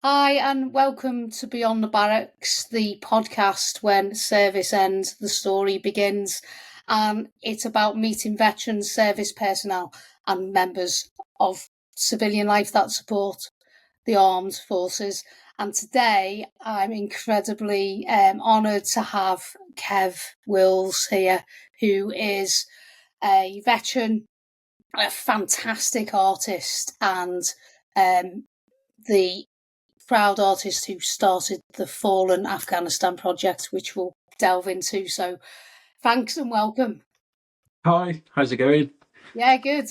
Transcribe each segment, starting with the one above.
Hi, and welcome to Beyond the Barracks, the podcast when service ends, the story begins. And it's about meeting veterans, service personnel, and members of civilian life that support the armed forces. And today I'm incredibly honoured to have Kev Wills here, who is a veteran, a fantastic artist, and the proud artist who started the Fallen Afghanistan project, which we'll delve into. So thanks and welcome. Hi, how's it going? Yeah, good.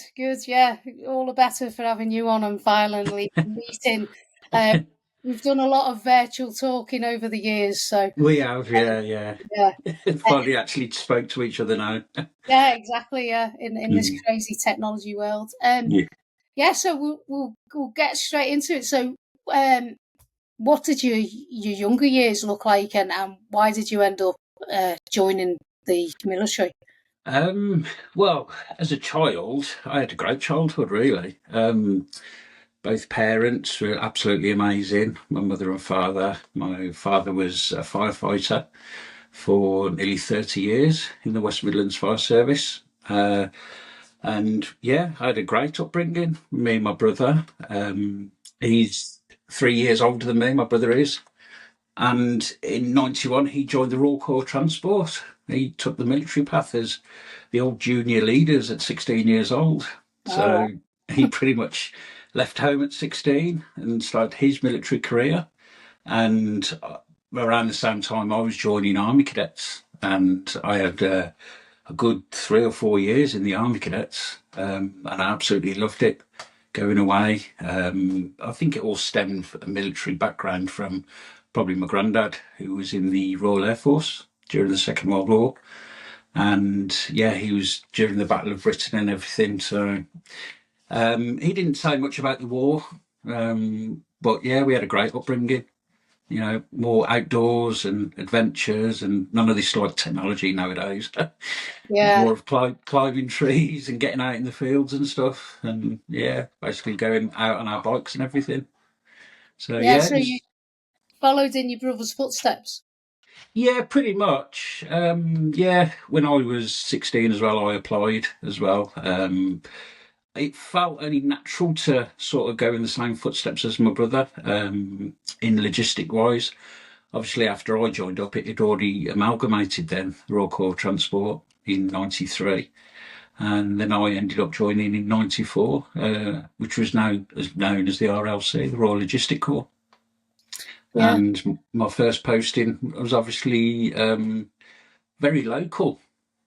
Yeah, all the better for having you on and finally meeting. We've done a lot of virtual talking over the years, so We have, yeah, yeah, Finally actually spoke to each other now. yeah, exactly. Yeah, in this Mm, crazy technology world. yeah. Yeah. So we'll get straight into it. So, what did your younger years look like, and why did you end up joining the military? Well, as a child, I had a great childhood, really. Both parents were absolutely amazing. My mother and father. My father was a firefighter for nearly 30 years in the West Midlands Fire Service. And yeah, I had a great upbringing. Me and my brother. He's 3 years older than me, my brother is. And in 91, he joined the Royal Corps Transport. He took the military path as the old junior leaders at 16 years old. All right. So he pretty much left home at 16 and started his military career. And around the same time, I was joining Army Cadets. And I had a good 3 or 4 years in the Army Cadets. And I absolutely loved it going away. I think it all stemmed from a military background from probably my granddad, who was in the Royal Air Force during the Second World War. And yeah, he was during the Battle of Britain and everything. So he didn't say much about the war. But yeah, we had a great upbringing. More outdoors and adventures, and none of this like technology nowadays. It was Yeah. more of climbing trees and getting out in the fields and stuff, and yeah, basically going out on our bikes and everything. So Yeah. yeah, So you followed in your brother's footsteps. yeah, pretty much. Yeah, when I was 16 as well, I applied as well. It felt only natural to sort of go in the same footsteps as my brother, in logistic wise. Obviously, after I joined up, it had already amalgamated then, the Royal Corps of Transport in 93. And then I ended up joining in 94, which was now known as the RLC, the Royal Logistic Corps. Yeah. And my first posting was obviously very local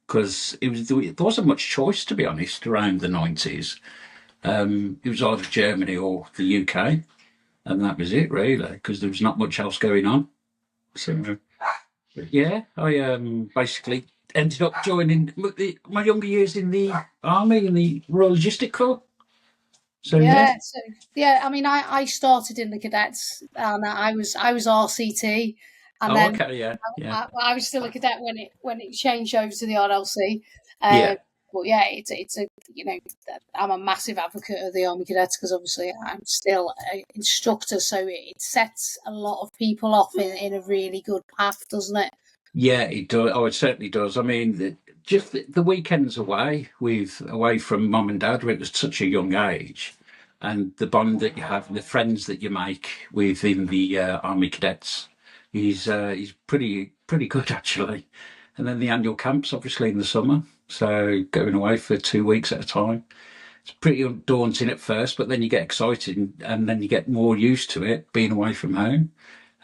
because there wasn't much choice, to be honest, around the 90s. It was either Germany or the UK, and that was it, really, because there was not much else going on. So yeah, I basically ended up joining my younger years in the army in the Royal Logistic Corps. So yeah. Yeah. So yeah, I mean, I started in the cadets, and I was RCT, and Oh, then okay, yeah, yeah, I was still a cadet when it changed over to the RLC. yeah, But yeah, it's a I'm a massive advocate of the Army Cadets because obviously I'm still an instructor, so it sets a lot of people off in a really good path, doesn't it? yeah. It does. Oh, it certainly does. I mean, just the weekends away from mum and dad when it was such a young age, and the bond that you have and the friends that you make within the Army Cadets, he's pretty good actually. And then the annual camps, obviously in the summer, so going away for 2 weeks at a time. It's pretty daunting at first, but then you get excited and then you get more used to it being away from home.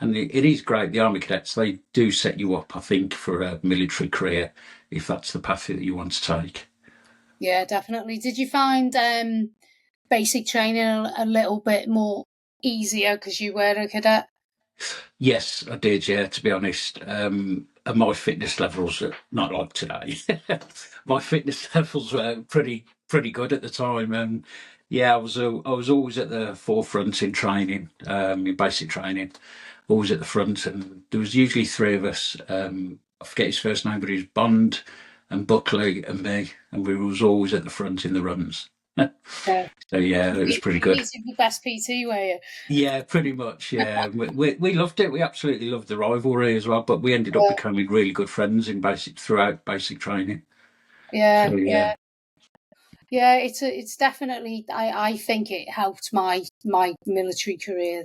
And it is great. The Army Cadets, they do set you up, I think, for a military career if that's the path that you want to take. Yeah, definitely. Did you find basic training a little bit more easier because you were a cadet? Yes, I did. Yeah, to be honest, and my fitness levels are not like today. My fitness levels were pretty good at the time, and yeah, I was always at the forefront in training, in basic training, always at the front, and there was usually three of us. I forget his first name, but he was Bond and Buckley and me, and we was always at the front in the runs. Yeah. So yeah, it was pretty You good. beat the best PT, were you? Yeah, pretty much. Yeah, we loved it. We absolutely loved the rivalry as well. But we ended up Yeah, becoming really good friends in basic throughout basic training. yeah, So yeah. yeah. Yeah, it's definitely. I think it helped my military career.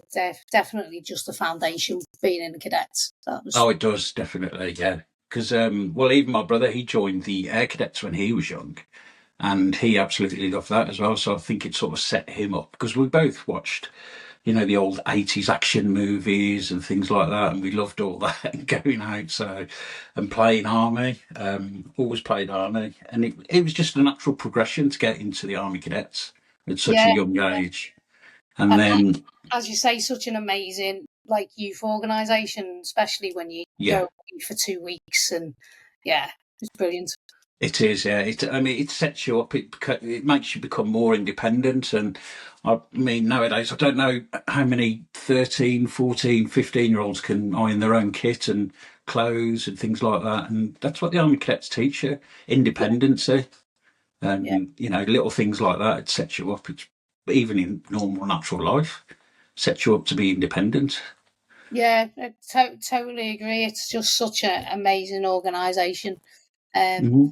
Definitely just the foundation being in the cadets. That was Oh, it does definitely. Yeah, because well, even my brother, he joined the Air Cadets when he was young, and he absolutely loved that as well. So I think it sort of set him up because we both watched, the old 80s action movies and things like that. And we loved all that and going out. So, and playing Army, always played Army. And it was just a natural progression to get into the Army Cadets at such a yeah, young age. And and then, as you say, such an amazing like youth organisation, especially when you go yeah, away for 2 weeks, and yeah, it's brilliant. it is. Yeah. I mean, it sets you up. It makes you become more independent. And I mean, nowadays, I don't know how many 13, 14, 15-year-olds can iron their own kit and clothes and things like that. And that's what the Army Cadets teach you, Yeah, independency. yeah, And, little things like that, it sets you up. It's, even in normal, natural life, sets you up to be independent. yeah. I totally agree. It's just such an amazing organisation. Um, Hmm.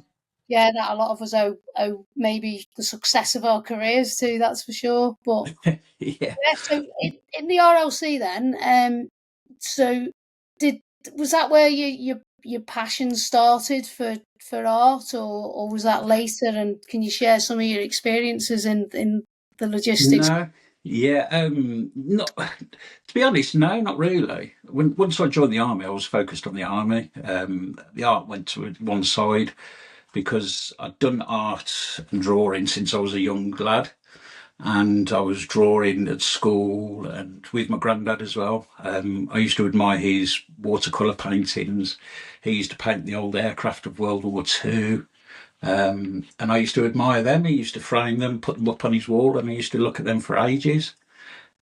yeah, that a lot of us owe maybe the success of our careers to. That's for sure. But Yeah. yeah, so in the RLC then, so did was that where your passion started for art, or was that later? And can you share some of your experiences in the logistics? No, yeah, not to be honest, no, not really. Once I joined the army, I was focused on the army. The art went to one side because I'd done art and drawing since I was a young lad, and I was drawing at school and with my granddad as well. I used to admire his watercolor paintings. He used to paint the old aircraft of World War II. And I used to admire them. He used to frame them, put them up on his wall, and I used to look at them for ages.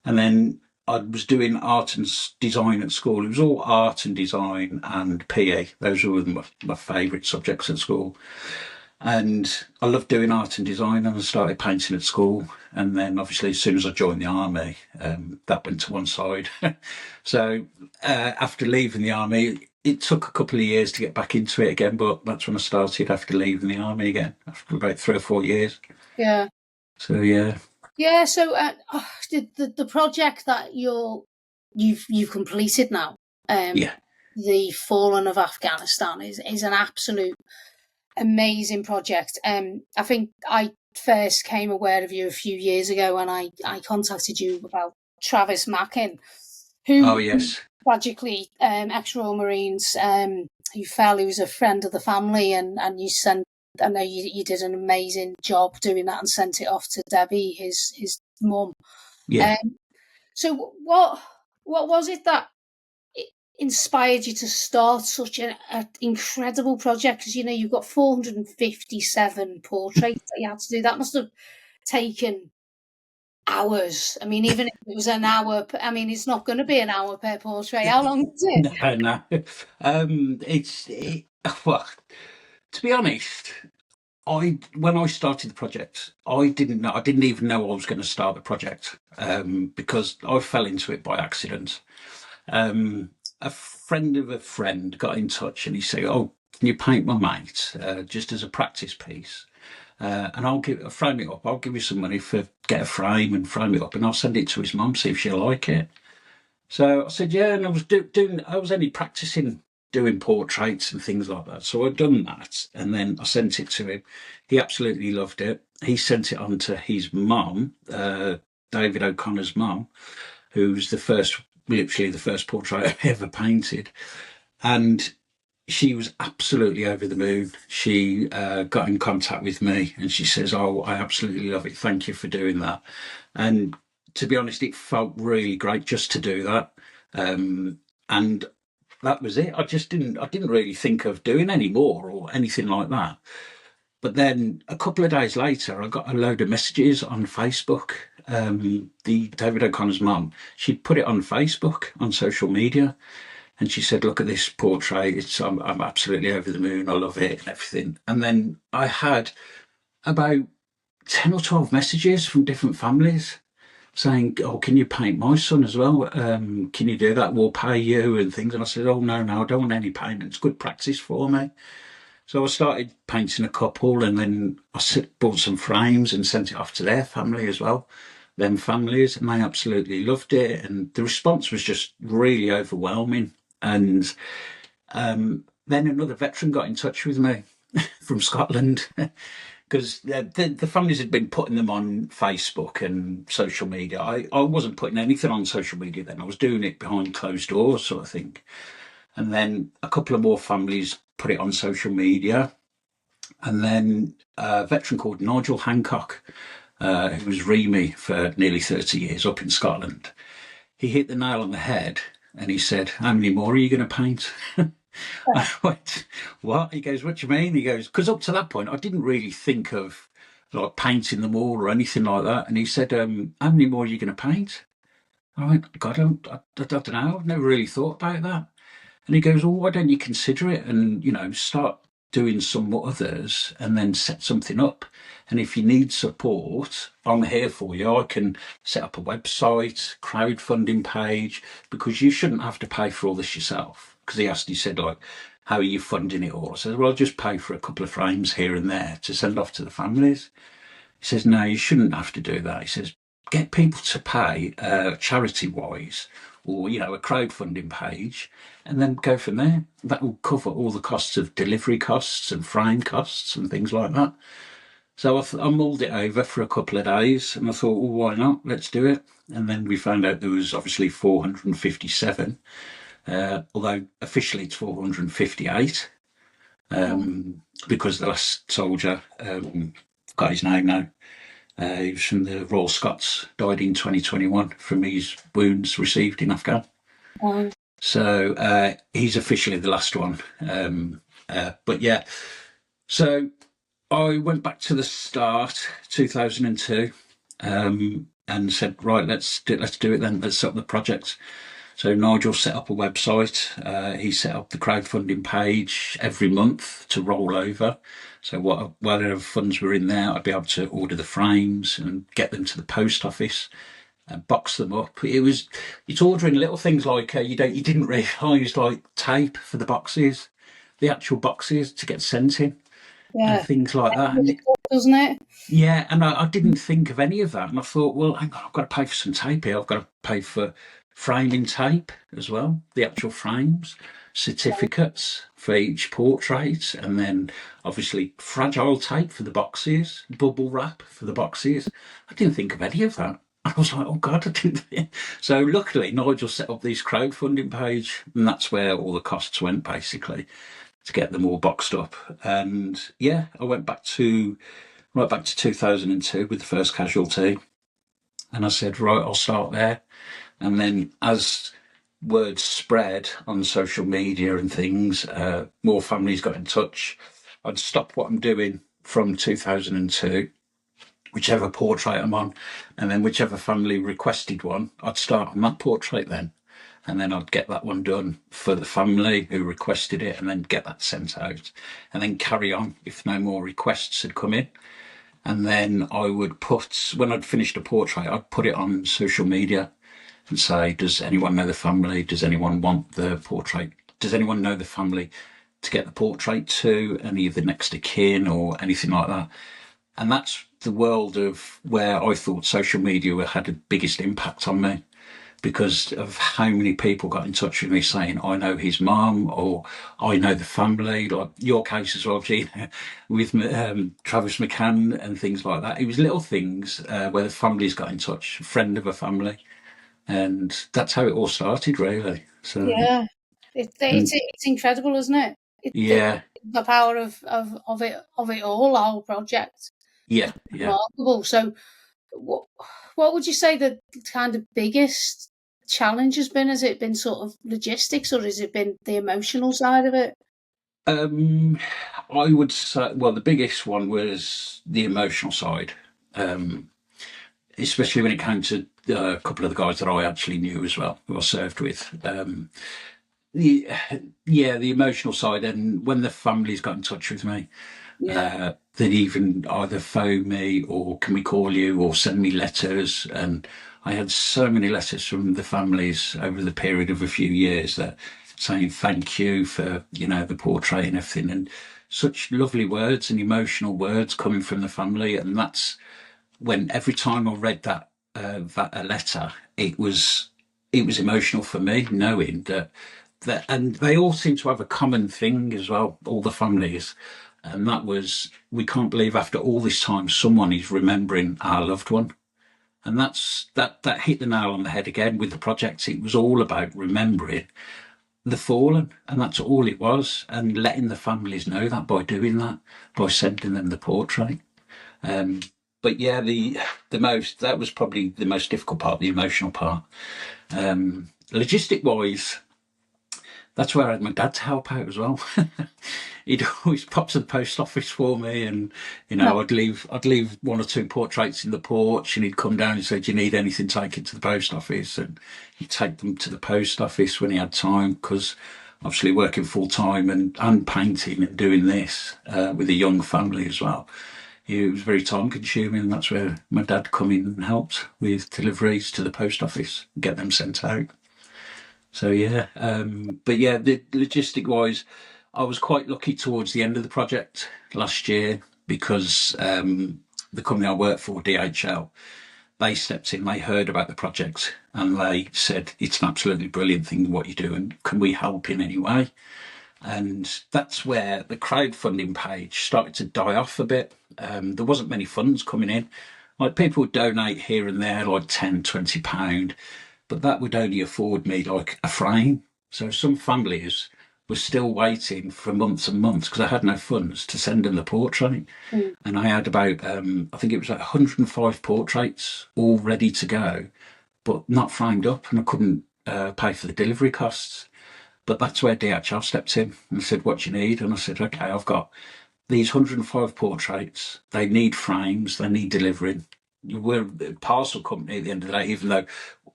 And then I was doing art and design at school. It was all art and design and PE. Those were my favourite subjects at school. And I loved doing art and design, and I started painting at school. And then, obviously, as soon as I joined the army, that went to one side. So, after leaving the army, it took a couple of years to get back into it again, but that's when I started after leaving the army again, after about 3 or 4 years. Yeah, So, yeah, yeah. So the project that you've completed now, um, yeah. the Fallen of Afghanistan is an absolute amazing project. I think I first came aware of you a few years ago when I contacted you about Travis Mackin, Oh, who yes. tragically ex-Royal Marines who fell. He was a friend of the family, and you sent. I know you did an amazing job doing that and sent it off to Debbie, his mum. Yeah. Um, so what was it that inspired you to start such an incredible project? Because you've got 457 portraits that you had to do. That must have taken hours. I mean, even if it was an hour, I mean, it's not going to be an hour per portrait. How long is it? No, no. Well, to be honest, when I started the project, I didn't even know I was going to start the project, because I fell into it by accident. A friend of a friend got in touch and he said, "Oh, can you paint my mate, just as a practice piece? And I'll frame it up. I'll give you some money for get a frame and frame it up, and I'll send it to his mum, see if she'll like it." So I said, "Yeah," and I was doing. I was only practicing doing portraits and things like that. So I'd done that, and then I sent it to him. He absolutely loved it. He sent it on to his mum, David O'Connor's mum, who's literally the first portrait I ever painted, and she was absolutely over the moon. She got in contact with me and she says, "Oh, I absolutely love it. Thank you for doing that." And to be honest, it felt really great just to do that. And that was it. I didn't really think of doing any more or anything like that. But then a couple of days later, I got a load of messages on Facebook. The David O'Connor's mum, she put it on Facebook, on social media, and she said, "Look at this portrait. I'm absolutely over the moon. I love it and everything." And then I had about 10 or 12 messages from different families saying, "Oh, can you paint my son as well? Can you do that? We'll pay you," and things. And I said, "Oh, no, no, I don't want any payment. It's good practice for me." So I started painting a couple, and then bought some frames and sent it off to their family as well, them families, and they absolutely loved it. And the response was just really overwhelming. And then another veteran got in touch with me from Scotland because the families had been putting them on Facebook and social media. I wasn't putting anything on social media then. I was doing it behind closed doors, sort of thing. And then a couple of more families put it on social media. And then a veteran called Nigel Hancock, who was REME for nearly 30 years up in Scotland, he hit the nail on the head and he said, "How many more are you going to paint?" I went, "What?" He goes, "What do you mean?" He goes, "Because up to that point, I didn't really think of like painting them all or anything like that." And he said, "How many more are you going to paint?" I went, "God, I don't know. I've never really thought about that." And he goes, "Well, why don't you consider it and, start doing some others and then set something up? And if you need support, I'm here for you. I can set up a website, crowdfunding page, because you shouldn't have to pay for all this yourself." Because he said, like, "How are you funding it all?" I said, "Well, I'll just pay for a couple of frames here and there to send off to the families." He says, "No, you shouldn't have to do that." He says, "Get people to pay charity-wise or, a crowdfunding page and then go from there. That will cover all the costs of delivery costs and frame costs and things like that." So I mulled it over for a couple of days and I thought, well, why not? Let's do it. And then we found out there was obviously 457, although officially it's 458 because the last soldier, got his name now, he was from the Royal Scots, died in 2021 from his wounds received in Afghan. Um, So he's officially the last one. But yeah, so I went back to the start, 2002, and said, right, let's do it then. Let's set up the project. So Nigel set up a website. He set up the crowdfunding page every month to roll over. So whatever funds were in there, I'd be able to order the frames and get them to the post office and box them up. It's ordering little things like you didn't realise, like tape for the boxes, the actual boxes to get sent in and yeah, things like that. really cool, doesn't it? Yeah, and I didn't think of any of that. And I thought, well, hang on, I've got to pay for some tape here. I've got to pay for framing tape as well, the actual frames, certificates for each portrait, and then obviously fragile tape for the boxes, bubble wrap for the boxes. I didn't think of any of that. I was like, oh God, I didn't think. So luckily, Nigel set up this crowdfunding page, and that's where all the costs went basically to get them all boxed up. And yeah, I went back to right back to 2002 with the first casualty. And I said, right, I'll start there. And then as word spread on social media and things, more families got in touch. I'd stopped what I'm doing from 2002, whichever portrait I'm on, and then whichever family requested one, I'd start on that portrait then. And then I'd get that one done for the family who requested it and then get that sent out and then carry on if no more requests had come in. And then I would when I'd finished a portrait, I'd put it on social media and say, does anyone know the family? Does anyone want the portrait? Does anyone know the family to get the portrait to? Any of the next of kin or anything like that? And that's the world of where I thought social media had the biggest impact on me because of how many people got in touch with me saying, I know his mum or I know the family, like your case as well, Gina, with Travis McCann and things like that. It was little things where the families got in touch, a friend of a family. And that's how it all started, really. So, Yeah, and it's incredible, isn't it? yeah, The power of it all, our whole project, yeah, is yeah. remarkable. So, what what would you say the kind of biggest challenge has been? Has it been sort of logistics, or has it been the emotional side of it? Um, I would say, well, the biggest one was the emotional side. Um, Especially when it came to a couple of the guys that I actually knew as well, who I served with. The, yeah, the emotional side, and when the families got in touch with me, They'd even either phone me or can we call you or send me letters. And I had so many letters from the families over the period of a few years that saying thank you for, the portrait and everything. And such lovely words and emotional words coming from the family. And that's when every time I read that a letter, it was emotional for me, knowing that, and they all seem to have a common thing as well, all the families, and that was, we can't believe after all this time someone is remembering our loved one. And that hit the nail on the head again with the project. It was all about remembering the fallen, and that's all it was, and letting the families know that by doing that, by sending them the portrait. um, but yeah, that was probably the most difficult part, the emotional part. Logistic wise, that's where I had my dad to help out as well. He'd always pop to the post office for me, and No. I'd leave one or two portraits in the porch, and he'd come down and say, "Do you need anything taken to the post office?" And he'd take them to the post office when he had time, because obviously working full time and painting and doing this with a young family as well, it was very time consuming. And that's where my dad come in and helped with deliveries to the post office, get them sent out. So yeah, but yeah, the logistic wise, I was quite lucky towards the end of the project last year, because the company I work for, DHL, they stepped in, they heard about the project, and they said it's an absolutely brilliant thing what you do, and can we help in any way? And that's where the crowdfunding page started to die off a bit. There wasn't many funds coming in. Like, people would donate here and there, like 10, £20, but that would only afford me like a frame. So some families were still waiting for months and months because I had no funds to send them the portrait. Mm. And I had about, I think it was like 105 portraits all ready to go, but not framed up, and I couldn't pay for the delivery costs. But that's where DHL stepped in and said, "What do you need?" And I said, "Okay, I've got these 105 portraits. They need frames, they need delivering. We're a parcel company at the end of the day, even though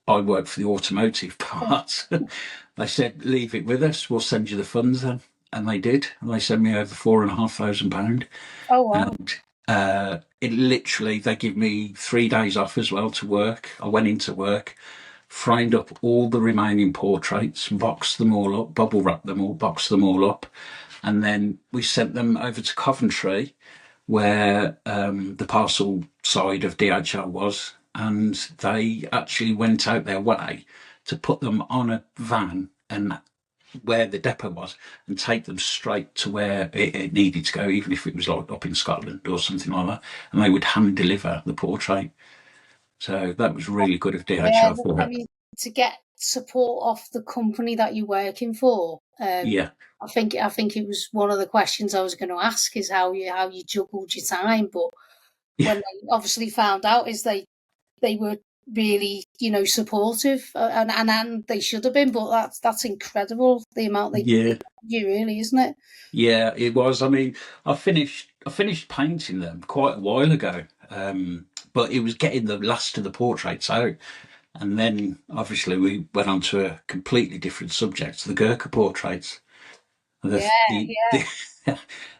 I work for the automotive part." They said, "Leave it with us, we'll send you the funds then." And they did. And they sent me over £4,500. Oh, wow. And it literally, they give me 3 days off as well to work. I went into work, framed up all the remaining portraits, boxed them all up, bubble wrapped them all, boxed them all up, and then we sent them over to Coventry, where the parcel side of DHL was, and they actually went out their way to put them on a van and where the depot was, and take them straight to where it needed to go, even if it was like up in Scotland or something like that. And they would hand deliver the portrait. So that was really good of Yeah, DHL for I that. mean, to get support off the company that you're working for, Yeah, I think it was one of the questions I was going to ask, is how you juggled your time. But yeah, when they obviously found out, is they were really, supportive, and they should have been. But that's incredible, the amount they yeah. gave you, really, isn't it? Yeah, it was. I mean, I finished painting them quite a while ago, but it was getting the last of the portraits out, and then obviously we went on to a completely different subject, the Gurkha portraits, Yeah, the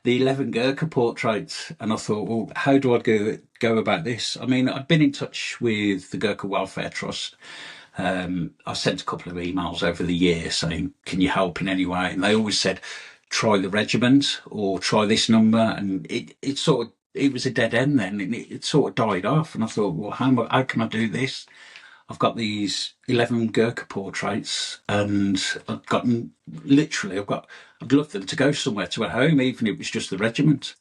the 11 Gurkha portraits, and I thought, well, how do I go about this? I mean, I'd been in touch with the Gurkha Welfare Trust. I sent a couple of emails over the year saying, "Can you help in any way?" And they always said, "Try the regiment or try this number." And it was a dead end then, and it sort of died off. And I thought, well, how can I do this? I've got these 11 Gurkha portraits, and I'd love them to go somewhere, to a home, even if it was just the regiment.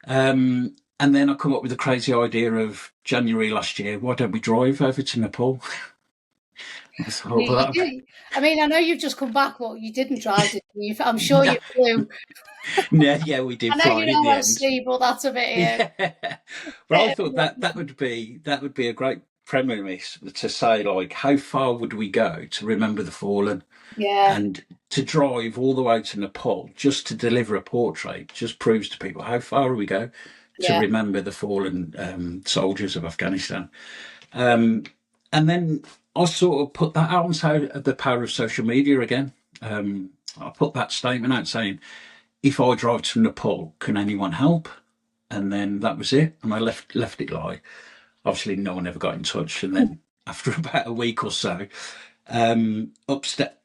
And then I come up with the crazy idea of January last year, why don't we drive over to Nepal? I thought, you well, do. I mean, I know you've just come back, but you didn't drive, did you? I'm sure you flew. yeah, we I did know fly you in know the how end. see, but that's a bit, Yeah, but I bit thought that would be a great premise to say, like, how far would we go to remember the fallen, yeah, and to drive all the way to Nepal just to deliver a portrait just proves to people how far we go to yeah, remember the fallen soldiers of Afghanistan. Um, and then I sort of put that out on the power of social media again. I put that statement out saying, if I drive to Nepal, can anyone help? And then that was it. And I left it lie. Obviously, no one ever got in touch. And then after about a week or so, up stepped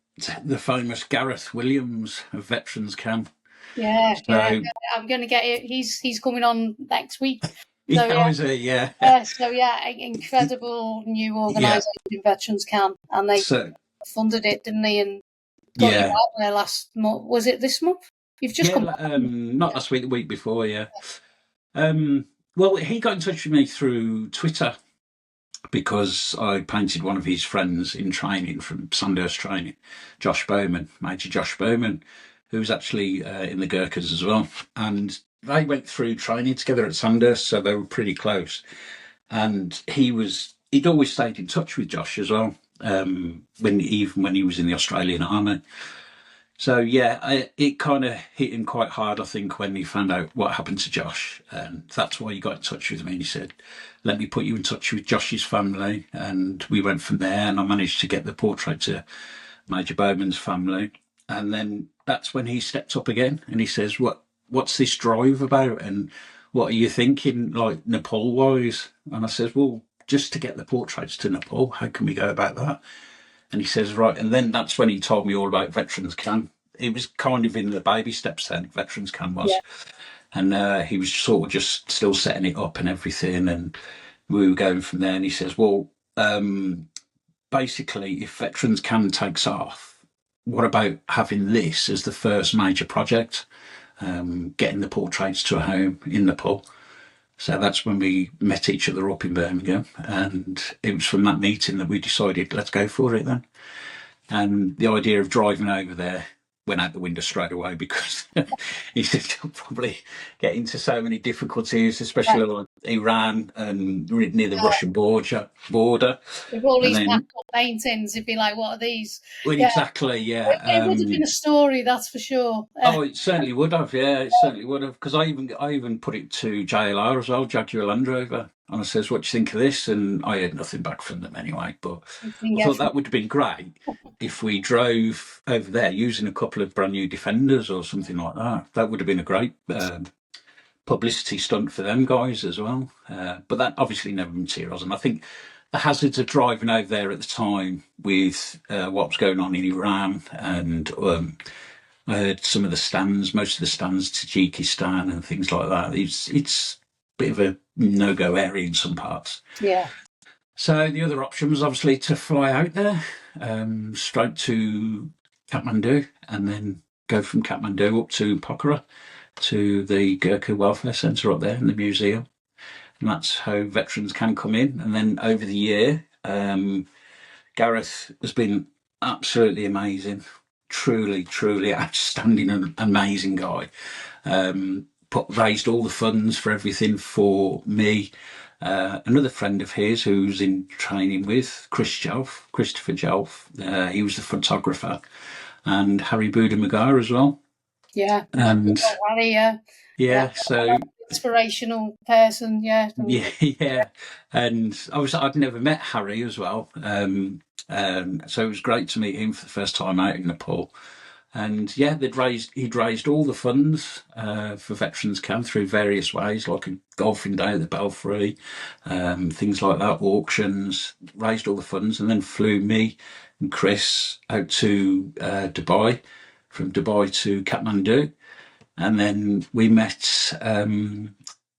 the famous Gareth Williams of Veterans Camp. Yeah, So, yeah. I'm going to get it. He's coming on next week. So yeah, I was yeah. So yeah, incredible new Yeah. organisation, Veterans Camp, and they So, funded it, didn't they? And got you yeah. out there last month. Was it this month? You've just come back. Not last week, the week before, yeah. Well, he got in touch with me through Twitter because I painted one of his friends in training from Sandhurst training, Josh Bowman, Major Josh Bowman, who was actually in the Gurkhas as well. And they went through training together at Sandhurst, so they were pretty close. And he'd always stayed in touch with Josh as well, when he was in the Australian Army. So yeah, it kind of hit him quite hard, I think, when he found out what happened to Josh, and that's why he got in touch with me. And he said, "Let me put you in touch with Josh's family," and we went from there. And I managed to get the portrait to Major Bowman's family, and then that's when he stepped up again, and he says, "What's this drive about? And what are you thinking, like Nepal wise?" And I says, "Well, just to get the portraits to Nepal. How can we go about that?" And he says, right. And then that's when he told me all about Veterans Camp. It was kind of in the baby steps then, Veterans Camp was. Yeah. And he was sort of just still setting it up and everything. And we were going from there. And he says, well, basically, if Veterans Camp takes off, what about having this as the first major project, getting the portraits to a home in Nepal? So that's when we met each other up in Birmingham, and it was from that meeting that we decided, let's go for it then. And the idea of driving over there went out the window straight away because he said you'll probably get into so many difficulties, especially like Iran and near the Russian border. With all And these then, packed up paintings, you'd be like, what are these? well, Yeah. exactly, yeah. It would have been a story, that's for sure. Oh, it certainly would have. Yeah, it certainly would have. Because I even put it to JLR as well, Jaguar Land Rover, and I says, "What do you think of this?" And I heard nothing back from them anyway. But I thought that would have been great if we drove over there using a couple of brand new Defenders or something like that. That would have been a great publicity stunt for them guys as well. But that obviously never materialised. And I think the hazards of driving over there at the time with what was going on in Iran and I heard some of the stands, most of the stands, Tajikistan and things like that. It's a bit of a no-go area in some parts. Yeah. So the other option was obviously to fly out there, straight to Kathmandu, and then go from Kathmandu up to Pokhara, to the Gurkha Welfare Centre up there in the museum. And that's how veterans can come in. And then over the year, Gareth has been absolutely amazing. Truly, truly outstanding and amazing guy. Raised all the funds for everything for me. Another friend of his who's in training with, Christopher Jelf, he was the photographer, and Harry Buda Magar as well. Yeah. And Harry, yeah, so inspirational person, yeah. Yeah. And I'd never met Harry as well. So it was great to meet him for the first time out in Nepal. And yeah, he'd raised all the funds for Veterans Camp through various ways, like a golfing day at the Belfry, things like that, auctions, raised all the funds, and then flew me and Chris out to Dubai, from Dubai to Kathmandu. And then we met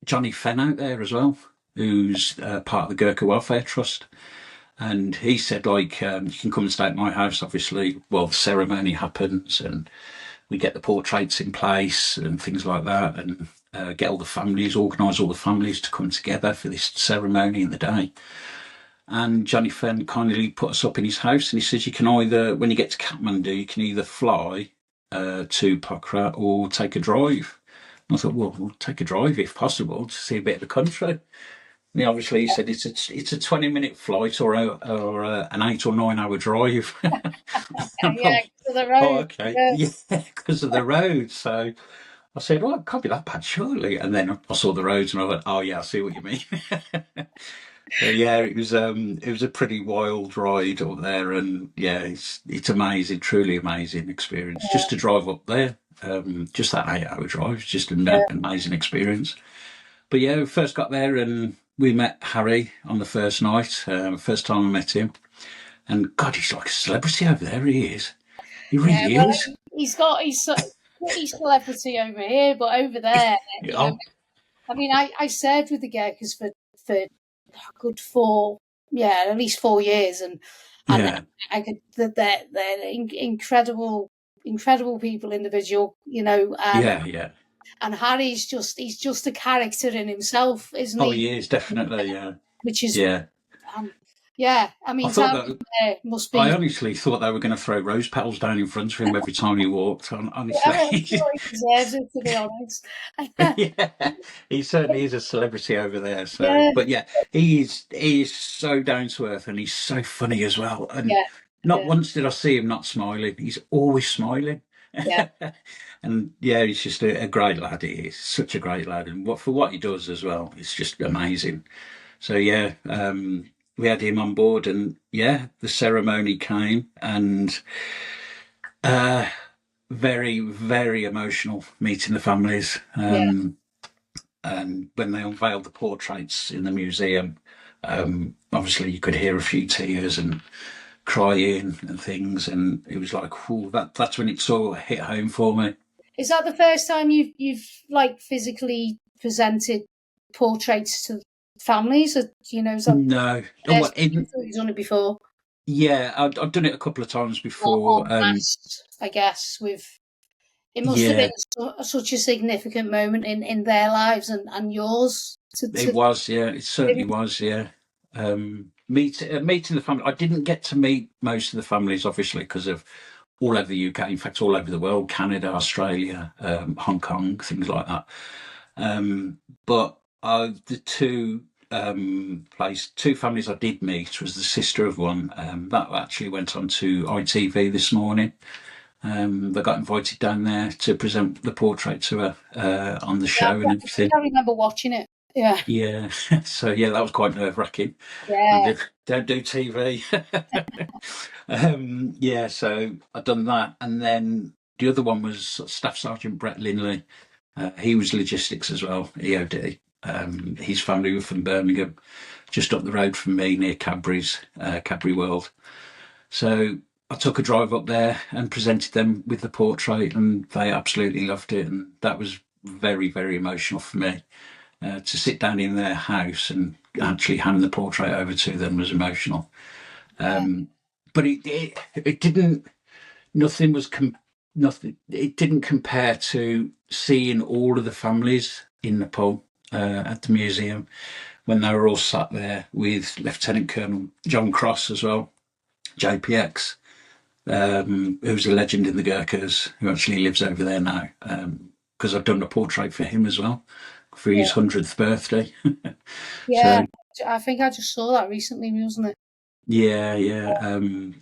Johnny Fenn out there as well, who's part of the Gurkha Welfare Trust. And he said, like, you can come and stay at my house, obviously, while the ceremony happens, and we get the portraits in place and things like that, and get all the families, organise all the families to come together for this ceremony in the day. And Johnny Fenn kindly put us up in his house, and he says, you can either, when you get to Kathmandu, you can either fly to Pokhara or take a drive. And I thought, well, we'll take a drive if possible to see a bit of the country. And obviously, he said it's a 20-minute flight or an 8 or 9 hour drive. Yeah, because of the road. Oh, okay. Yeah, because of the road. So I said, well, it can't be that bad, surely. And then I saw the roads and I went, oh, yeah, I see what you mean. So, yeah, it was a pretty wild ride up there. And yeah, it's amazing, truly amazing experience just to drive up there. Just that 8 hour drive, it's just an amazing experience. But yeah, we first got there and we met Harry on the first night. First time I met him, and God, he's like a celebrity over there. He is. He really well, is. he's pretty celebrity over here, but over there, Oh, I mean, I served with the Gurkhas for a good at least 4 years, and yeah, I could they're incredible people, individual, yeah, yeah. and Harry's he's just a character in himself, isn't Oh, he? he is definitely. Yeah, Which is, yeah. I I mean, thought time that. there must I be. honestly thought they were going to throw rose petals down in front of him every time he walked. I'm Honestly, sure he deserves it, to be honest. yeah, he certainly is a celebrity over there. So, Yeah, but yeah, he's so down to earth and he's so funny as well. And yeah, not yeah, once did I see him not smiling. He's always smiling. yeah, And yeah, he's just a great lad. He is such a great lad, and for what he does as well, it's just amazing. So yeah, we had him on board, and yeah, the ceremony came, and uh, very, very emotional meeting the families. yeah. And when they unveiled the portraits in the museum, obviously you could hear a few tears and crying and things, and it was like, ooh, that's when it sort of hit home for me. Is that the first time you've like physically presented portraits to families? Or, is that No, the well, first time you've done it before? yeah, I've done it a couple of times Or before. mass, I guess, it must have Yeah, been such a significant moment in their lives and yours it to was. Yeah, it certainly was. Yeah, meeting the family. I didn't get to meet most of the families, obviously, because of all over the UK. In fact, all over the world, Canada, Australia, Hong Kong, things like that. But the two families I did meet was the sister of one that actually went on to ITV this morning. They got invited down there to present the portrait to her on the yeah, show and I think everything. I remember watching it. Yeah, Yeah, so yeah, that was quite nerve wracking. And yeah, don't do TV. Yeah, so I'd done that, and then the other one was Staff Sergeant Brett Linley. He was logistics as well, EOD. His family were from Birmingham, just up the road from me near Cadbury World. So I took a drive up there and presented them with the portrait, and they absolutely loved it. And that was very, very emotional for me. To sit down in their house and actually hand the portrait over to them was emotional. yeah. But it didn't. Nothing was nothing. It didn't compare to seeing all of the families in Nepal at the museum when they were all sat there with Lieutenant Colonel John Cross as well, JPX, who's a legend in the Gurkhas, who actually lives over there now. Because I've done a portrait for him as well for Yeah, his 100th birthday. yeah. So I think I just saw that recently, wasn't it? yeah, yeah.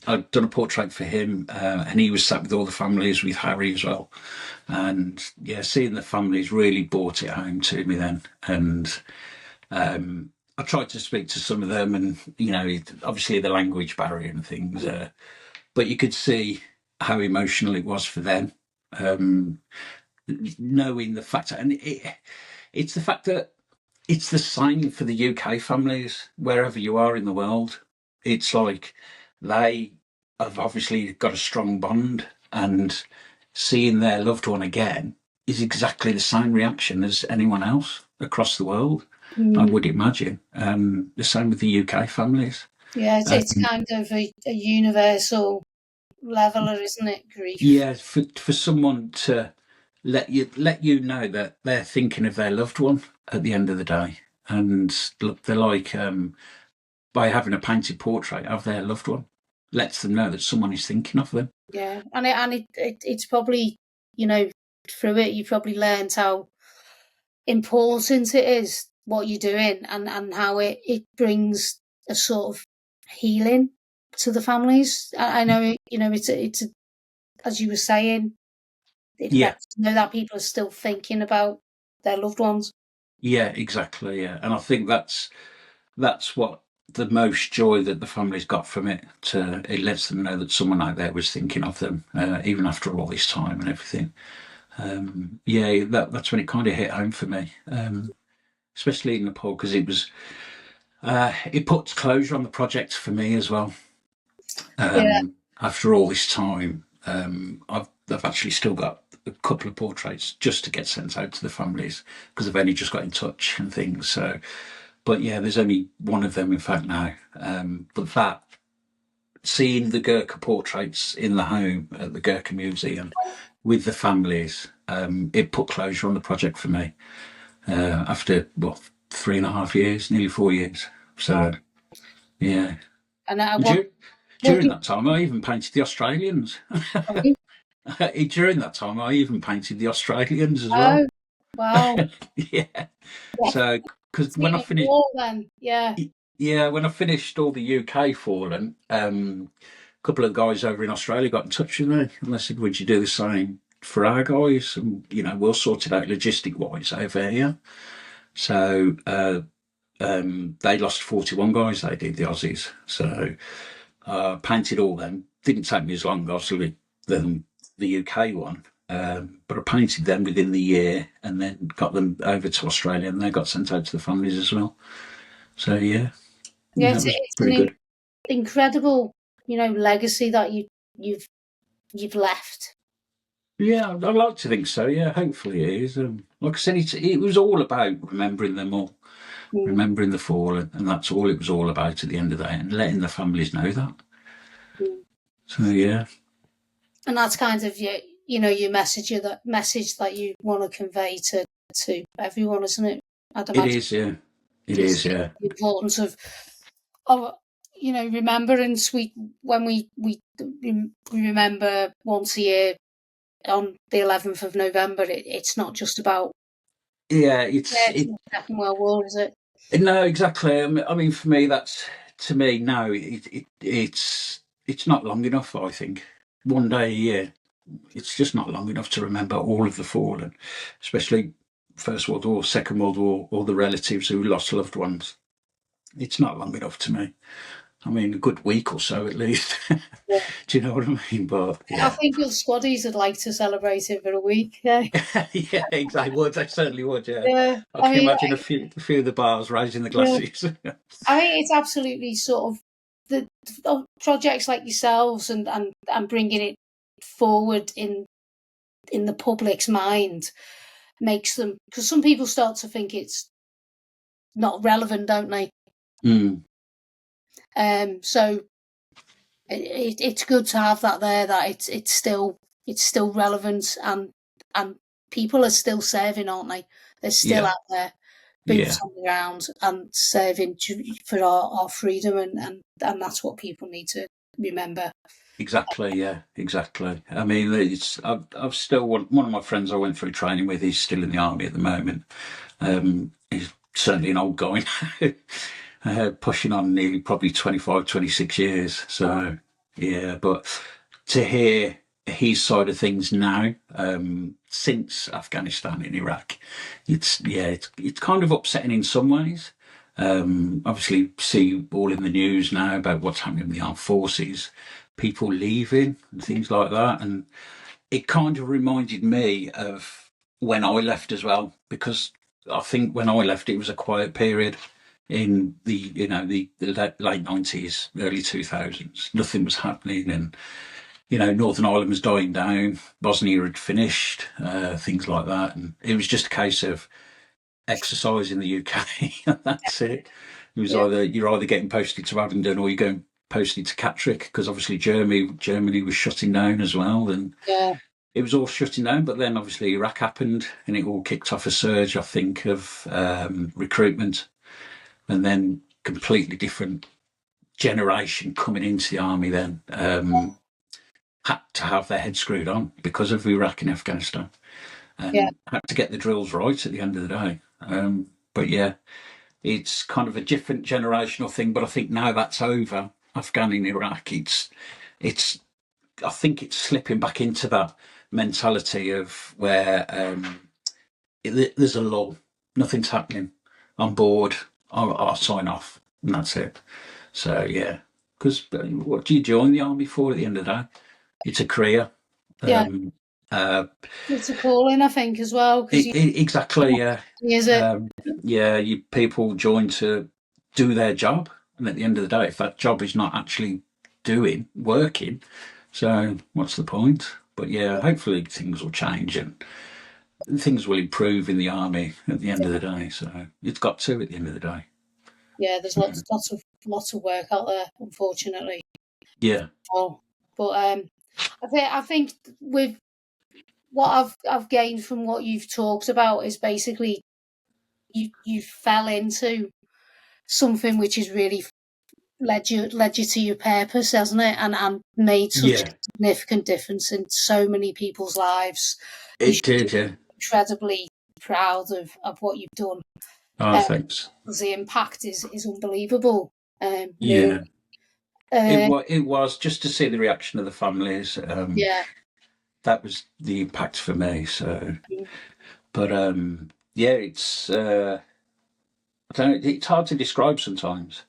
I've done a portrait for him, and he was sat with all the families with Harry as well. And yeah, seeing the families really brought it home to me then. And I tried to speak to some of them, and obviously the language barrier and things, but you could see how emotional it was for them. Um, Knowing the fact, and it's the fact that it's the same for the UK families, wherever you are in the world. It's like they have obviously got a strong bond, and seeing their loved one again is exactly the same reaction as anyone else across the world, I Mm. would imagine. The same with the UK families. Yeah, Uh, it's kind of a universal leveler, isn't it? Grief. yeah, for someone to let you know that they're thinking of their loved one at the end of the day, and look, they're like by having a painted portrait of their loved one, lets them know that someone is thinking of them. Yeah, it's probably, through it you probably learned how important it is what you're doing, and how it brings a sort of healing to the families. I know as you were saying, it Yeah, lets you know that people are still thinking about their loved ones. yeah, exactly. Yeah, and I think that's what the most joy that the families got from it. It lets them know that someone out there was thinking of them, even after all this time and everything. Yeah, that's when it kind of hit home for me, especially in Nepal, because it puts closure on the project for me as well. Yeah. After all this time, I've actually still got a couple of portraits just to get sent out to the families because I've only just got in touch and things. So, but yeah, there's only one of them in fact now. But that seeing the Gurkha portraits in the home at the Gurkha Museum with the families, it put closure on the project for me after what 3.5 years, nearly 4 years. So yeah, And I want, Dur- what during do that time, I even painted the Australians. you, During that time, I even painted the Australians as well. oh, wow. Yeah. Yeah, So, because when I seen it finished, all then. Yeah. yeah, when I finished all the UK Fallen, a couple of guys over in Australia got in touch with me and they said, "Would you do the same for our guys? And we'll sort it out logistic wise over here." So they lost 41 guys. They did the Aussies. So painted all them. Didn't take me as long, obviously, than the UK one. But I painted them within the year and then got them over to Australia and they got sent out to the families as well. So yeah, Yeah, that was it's pretty an good. incredible, legacy that you've you've left. Yeah, I like to think so. Yeah, hopefully it is. Like I said, it was all about remembering them all, Mm, remembering the fallen, and that's all it was all about at the end of the day, and letting the families know that. mm. So yeah, And that's kind of your message that you want to convey to everyone, isn't it? I'd it imagine is. Yeah, it it's is. Yeah, the importance of remembrance. When we remember once a year on the 11th of November. It's not just about yeah. the Second World War, is it? No, exactly. I mean, for me, that's to me. No, it's not long enough. I think one day a year, it's just not long enough to remember all of the fallen, especially First World War, Second World War, all the relatives who lost loved ones. It's not long enough to me. I mean, a good week or so at least. Yeah. Do you know what I mean? But I yeah, think us squaddies would like to celebrate it for a week. Yeah, yeah, exactly. Would they certainly would? Yeah, yeah. I I can mean, imagine a few of the bars raising the yeah. glasses. I think it's absolutely sort of the projects like yourselves and bringing it forward in the public's mind makes them, because some people start to think it's not relevant, don't they? Mm, So it's good to have that there, that it's still relevant, and people are still serving, aren't they? They're still yeah, out there, boots yeah. on the ground, and serving for our freedom, and that's what people need to remember. Exactly, yeah, exactly. I mean, I've still one of my friends I went through training with. He's still in the army at the moment. He's certainly an old guy, pushing on nearly probably 25, 26 years. So yeah, but to hear his side of things now, since Afghanistan and Iraq, it's kind of upsetting in some ways. Obviously, see all in the news now about what's happening in the armed forces, people leaving and things like that, and it kind of reminded me of when I left as well, because I think when I left, it was a quiet period in the late 90s, early 2000s. Nothing was happening, and Northern Ireland was dying down, Bosnia had finished, things like that, and it was just a case of exercise in the UK. And that's it. It was Yeah, you're either getting posted to Abingdon or you're going posted to Catterick, because obviously Germany was shutting down as well, and yeah, it was all shutting down. But then obviously Iraq happened, and it all kicked off a surge, I think, of recruitment, and then completely different generation coming into the army. Then had to have their head screwed on because of Iraq and Afghanistan, yeah, and had to get the drills right at the end of the day. But yeah, it's kind of a different generational thing. But I think now that's over. Afghan in Iraq, it's I think it's slipping back into that mentality of where there's a lull, nothing's happening. I'm bored. I'll sign off, and that's it. So yeah, because what do you join the army for at the end of the day? It's a career. yeah. Um, It's a calling, I think, as well, because Exactly, yeah. is it? Yeah, people join to do their job, and at the end of the day, if that job is not actually working, so what's the point? But yeah, hopefully things will change and things will improve in the army at the end of the day. So it's got to at the end of the day. Yeah, there's lots of work out there, unfortunately. Yeah, Oh, but I think with what I've gained from what you've talked about is basically you fell into something which has really led you to your purpose, hasn't it? And made such a yeah, significant difference in so many people's lives. You it should be did. Yeah. incredibly proud of what you've done. Oh, thanks. Because the impact is unbelievable. Really. Yeah, Uh, it was just to see the reaction of the families. yeah. That was the impact for me. So, Mm. but yeah, it's I don't. It's hard to describe sometimes.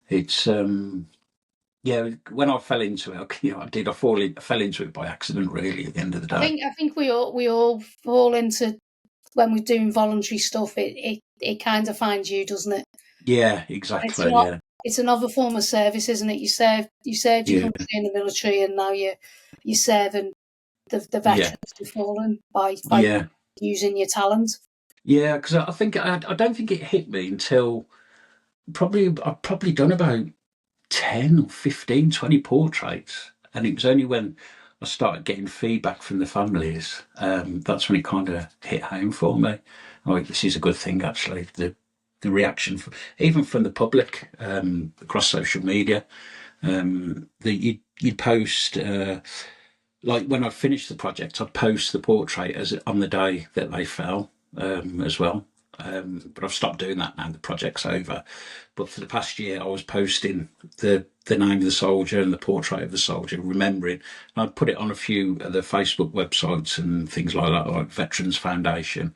It's yeah. When I fell into it, I did. I fell into it by accident, really. At the end of the I day. think I think we all fall into when we're doing voluntary stuff. It kind of finds you, doesn't it? Yeah, And it's exactly. not. Yeah, It's another form of service, isn't it? You served your yeah, country in the military, and now you're serving the yeah, veterans who've fallen by yeah, using your talent. yeah. Because I think I don't think it hit me until probably I've probably done about 10 or 15, 20 portraits. And it was only when I started getting feedback from the families, that's when it kind of hit home for me. Like, this is a good thing, actually. The reaction, even from the public across social media, that you'd post, like when I finished the project, I'd post the portrait as on the day that they fell as well. But I've stopped doing that now. The project's over. But for the past year, I was posting the name of the soldier and the portrait of the soldier, remembering. And I'd put it on a few of the Facebook websites and things like that, like Veterans Foundation.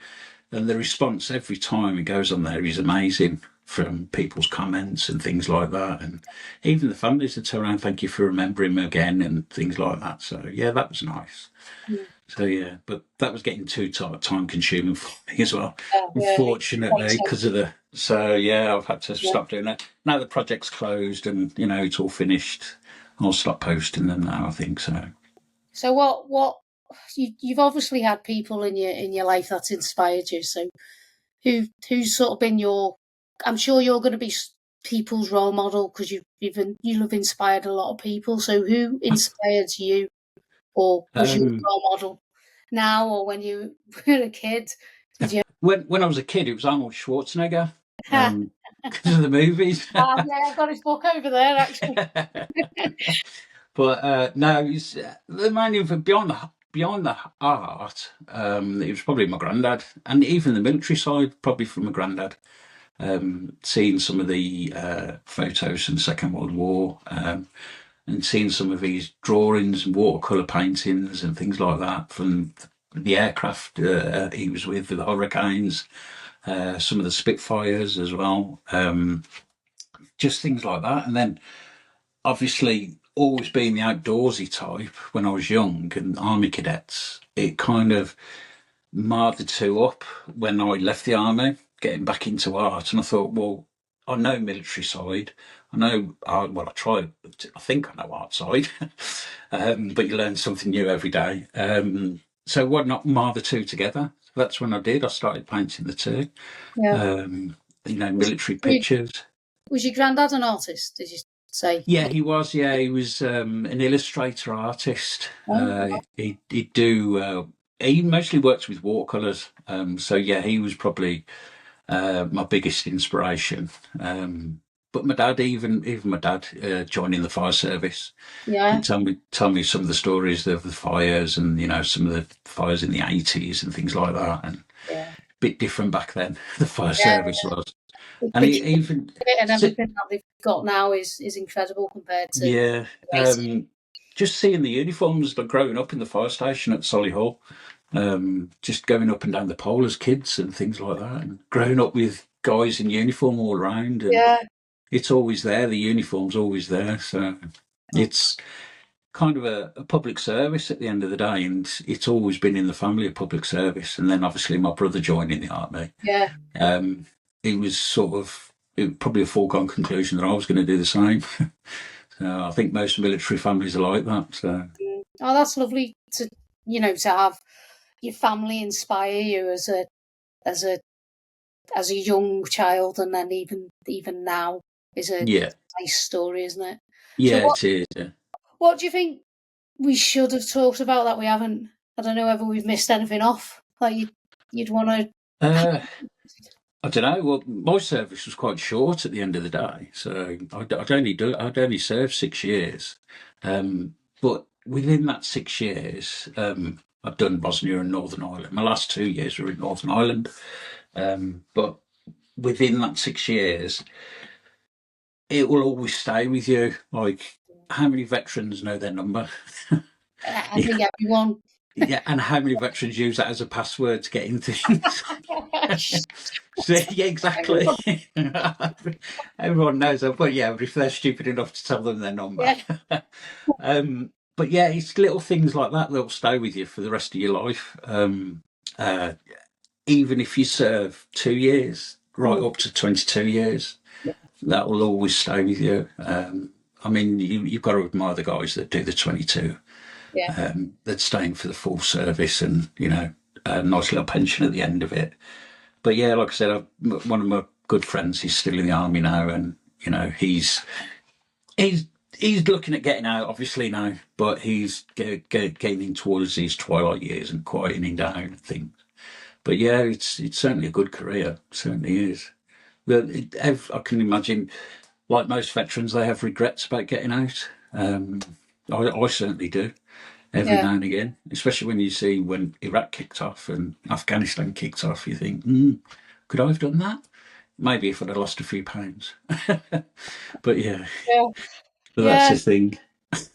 And the response every time it goes on there is amazing from people's comments and things like that. And even the families that turn around, thank you for remembering me again and things like that. So, yeah, that was nice. Mm. So, yeah, but that was getting too time consuming for me as well, Yeah, unfortunately, because of the. So, yeah, I've had to yeah. stop doing that. Now the project's closed and, it's all finished. I'll stop posting them now, I think. So, So what you've obviously had people in your life that's inspired you. So who's sort of been your? I'm sure you're going to be people's role model because you'll have inspired a lot of people. So who inspired you, or was you a um, role model now, or when you were a kid? Did you? when I was a kid, it was Arnold Schwarzenegger because of the movies. Yeah, I've got his book over there actually. But no, it's the man for beyond the art. It was probably my granddad, and even the military side, probably from my granddad. Seeing some of the photos from the Second World War, and seeing some of his drawings and watercolor paintings and things like that from the aircraft he was with the Hurricanes, some of the Spitfires as well, just things like that. And then obviously always being the outdoorsy type when I was young and Army Cadets, it kind of marred the two up when I left the army, getting back into art. And I thought, well, I know military side. I know art. Well, I think I know art side, but you learn something new every day. So why not mar the two together? That's when I did. I started painting the two. Yeah. Um, Was, military you- pictures. was your granddad an artist? Did you say? Yeah, he was. Yeah, he was an illustrator artist. Oh, He'd do. He mostly worked with watercolors. So yeah, he was probably my biggest inspiration. But my dad, even my dad, joining the fire service, yeah. and tell me some of the stories of the fires, and some of the fires in the 80s and things like that. And a Yeah. bit different back then. The fire Yeah. service was, and The he even. and everything that they've got now is incredible compared to Yeah, the 80s. just seeing the uniforms, like growing up in the fire station at Solihull, just going up and down the pole as kids and things like that, and growing up with guys in uniform all around, and Yeah. it's always there. The uniform's always there, so it's kind of a public service at the end of the day, and it's always been in the family of public service. And then obviously my brother joining the army. Yeah. It was sort of probably a foregone conclusion that I was going to do the same. So I think most military families are like that. So. Oh, that's lovely to to have your family inspire you as a young child, and then even now is a nice story, isn't it? Yeah, it is. Yeah. What do you think we should have talked about that we haven't? I don't know whether we've missed anything off. Like you'd want to. I don't know. Well, my service was quite short at the end of the day, so I'd only served 6 years, but within that 6 years, I've done Bosnia and Northern Ireland. My last 2 years were in Northern Ireland, but within that 6 years, it will always stay with you. Like, how many veterans know their number? I think everyone. Yeah, and how many veterans use that as a password to get into things? So, yeah, exactly. Everyone knows that, but yeah, if they're stupid enough to tell them their number. Yeah. But yeah, it's little things like that that'll stay with you for the rest of your life. Even if you serve 2 years, right up to 22 years, that will always stay with you. I mean, you've got to admire the guys that do the 22. Yeah. That's staying for the full service, and a nice little pension at the end of it. But yeah, like I said, one of my good friends, he's still in the army now, and he's looking at getting out, obviously now, but he's getting towards his twilight years and quieting down and things. But yeah, it's certainly a good career, it certainly is. But I can imagine, like most veterans, they have regrets about getting out. I certainly do. Every now and again, especially when you see when Iraq kicked off and Afghanistan kicked off, you think, could I have done that? Maybe if I'd have lost a few pounds. But yeah. But that's the thing.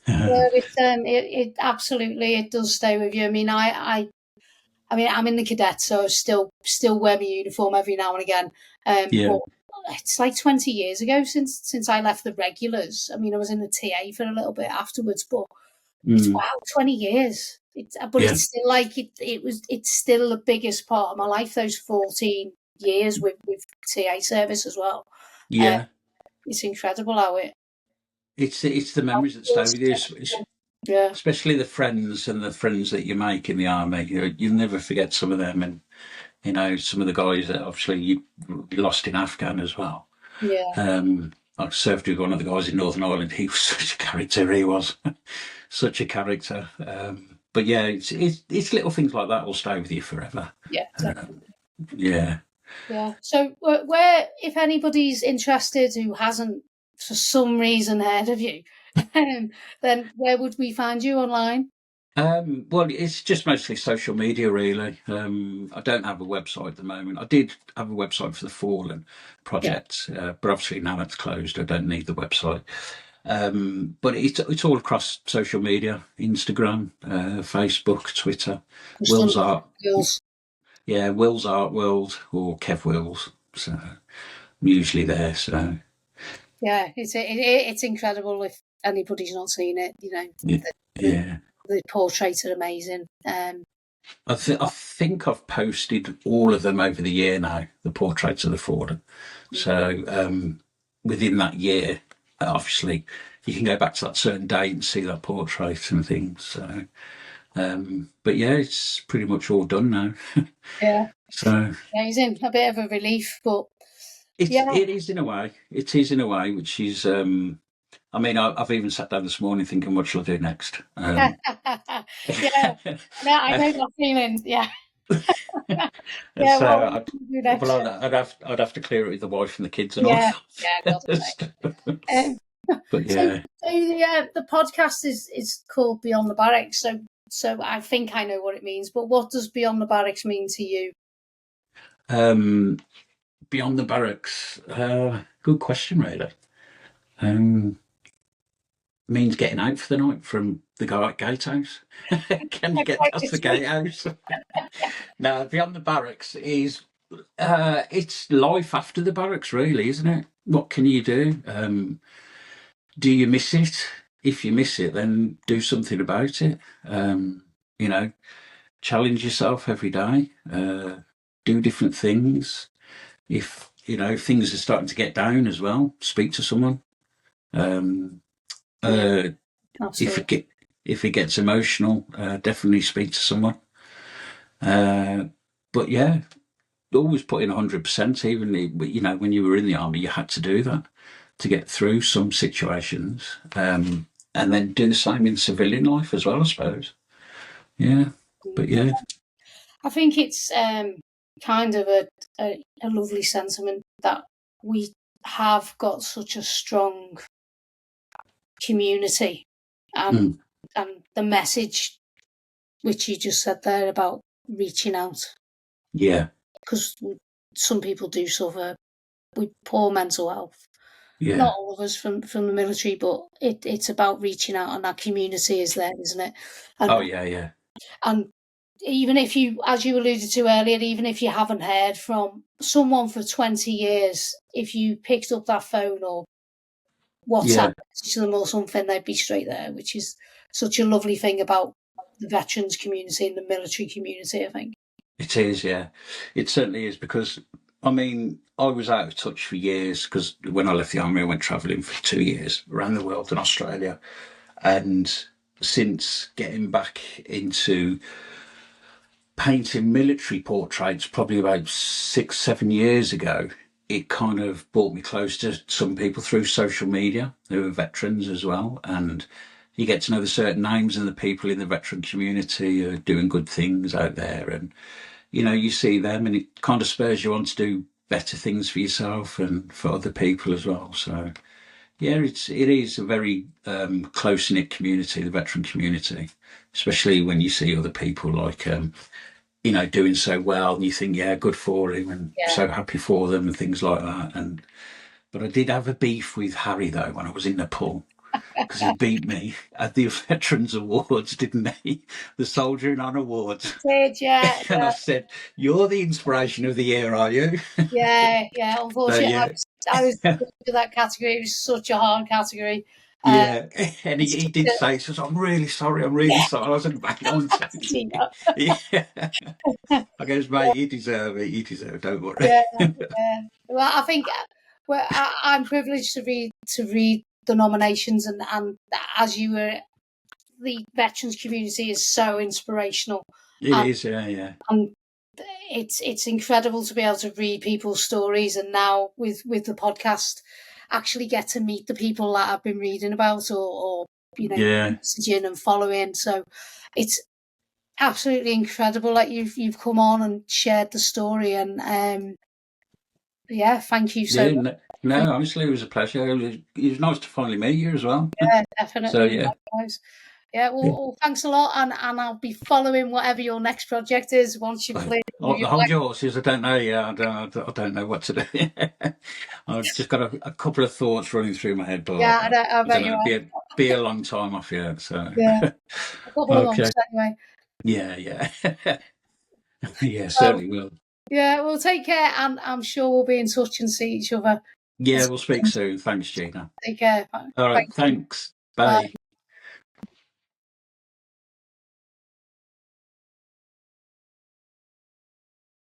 It absolutely, it does stay with you. I mean, I'm in the cadets, so I still wear my uniform every now and again. But it's like 20 years ago since I left the regulars. I mean, I was in the TA for a little bit afterwards, but it's 20 years. It's still like it's still the biggest part of my life. Those 14 years with TA service as well. Yeah, it's incredible how it's the memories that stay with you. Yeah, especially the friends that you make in the army. You'll never forget some of them, and some of the guys that obviously you lost in Afghan as well. Yeah. I served with one of the guys in Northern Ireland. He was such a character. He was such a character. But yeah, it's little things like that will stay with you forever. Yeah. Yeah. Yeah. So where, if anybody's interested who hasn't for some reason heard of you, then where would we find you online? Well, it's just mostly social media, really. I don't have a website at the moment. I did have a website for the Fallen project, but obviously now that's closed. I don't need the website. But it's all across social media: Instagram, Facebook, Twitter. Wills Art. Yeah, Wills Art World or Kev Wills. So I'm usually there. So yeah, it's incredible if anybody's not seen it. The portraits are amazing. I think I've posted all of them over the year now, the portraits of the Fallen. So within that year, obviously, you can go back to that certain date and see that portrait and things. So, but yeah, it's pretty much all done now. Yeah. So amazing. A bit of a relief, but it is in a way. It is in a way, which is. I mean, I've even sat down this morning thinking, what shall I do next? Yeah, I know that feeling. Yeah. Yeah, so I'd have to clear it with the wife and the kids and all. Yeah. But yeah. So the podcast is called Beyond the Barracks. So I think I know what it means. But what does Beyond the Barracks mean to you? Beyond the Barracks. Good question, really. Means getting out for the night from the gatehouse. Can you get past the gatehouse? No, Beyond the Barracks is it's life after the barracks, really, isn't it? What can you do? Do you miss it? if you miss it, then do something about it. You know, challenge yourself every day. Do different things. If things are starting to get down as well, speak to someone. Um, Yeah, if absolutely. it gets emotional, definitely speak to someone. But yeah, always put in 100%. Even when you were in the army, you had to do that to get through some situations, and then do the same in civilian life as well, I suppose. Yeah, but yeah, I think it's kind of a lovely sentiment that we have got such a strong community, and mm, the message which you just said there about reaching out, yeah, because some people do suffer with poor mental health. Not yeah. all of us from the military, but it's about reaching out, and that community is there, isn't it? Oh And yeah, yeah, and even if you, as you alluded to earlier, even if you haven't heard from someone for 20 years, if you picked up that phone or WhatsApp yeah. to them or something, they'd be straight there, which is such a lovely thing about the veterans community and the military community, I think. It is, yeah. It certainly is because I mean I was out of touch for years because when I left the army, I went travelling for 2 years around the world and Australia, and since getting back into painting military portraits probably about 6, 7 years ago, it kind of brought me close to some people through social media who are veterans as well. And you get to know the certain names and the people in the veteran community who are doing good things out there. And, you see them and it kind of spurs you on to do better things for yourself and for other people as well. So, yeah, it is a very close knit community, the veteran community, especially when you see other people like doing so well, and you think, yeah, good for him, and Yeah. so happy for them, and things like that. But I did have a beef with Harry though when I was in Nepal because he beat me at the Veterans Awards, didn't he? The Soldier in Honour Awards, Did, yeah, and I said, "You're the inspiration of the year, are you?" yeah. So Unfortunately, yeah, I was to that category. It was such a hard category. Uh, yeah, and it's he did say, "He says, I'm really sorry, I'm really sorry." I was like, "Back on to you know, yeah." I goes, mate, you deserve it. You deserve it. Don't worry. yeah, yeah. Well, I think I'm privileged to read the nominations, and as you were, the veterans community is so inspirational, It and, is, yeah, yeah. and it's incredible to be able to read people's stories, and now with the podcast, actually get to meet the people that I've been reading about or Yeah, messaging and following. So it's absolutely incredible that you've come on and shared the story, and yeah, thank you so yeah. much. No, no, honestly, it was a pleasure. It was nice to finally meet you as well. Yeah, So definitely. yeah, Likewise. Yeah, yeah. well, thanks a lot, and I'll be following whatever your next project is once you've cleared with your Hold life. your horses. I don't know. Yeah, I don't know what to do. I've just got a couple of thoughts running through my head, but Yeah, I I don't bet know. you It'd are. be a long time off yet. So Yeah, a couple of okay. months anyway. Yeah, yeah, yeah. So Certainly will. yeah, well, take care, and I'm sure we'll be in touch and see each other. Yeah, we'll speak soon. Thanks, Gina. Take care. All right. Thank you. Thanks. Bye. Bye.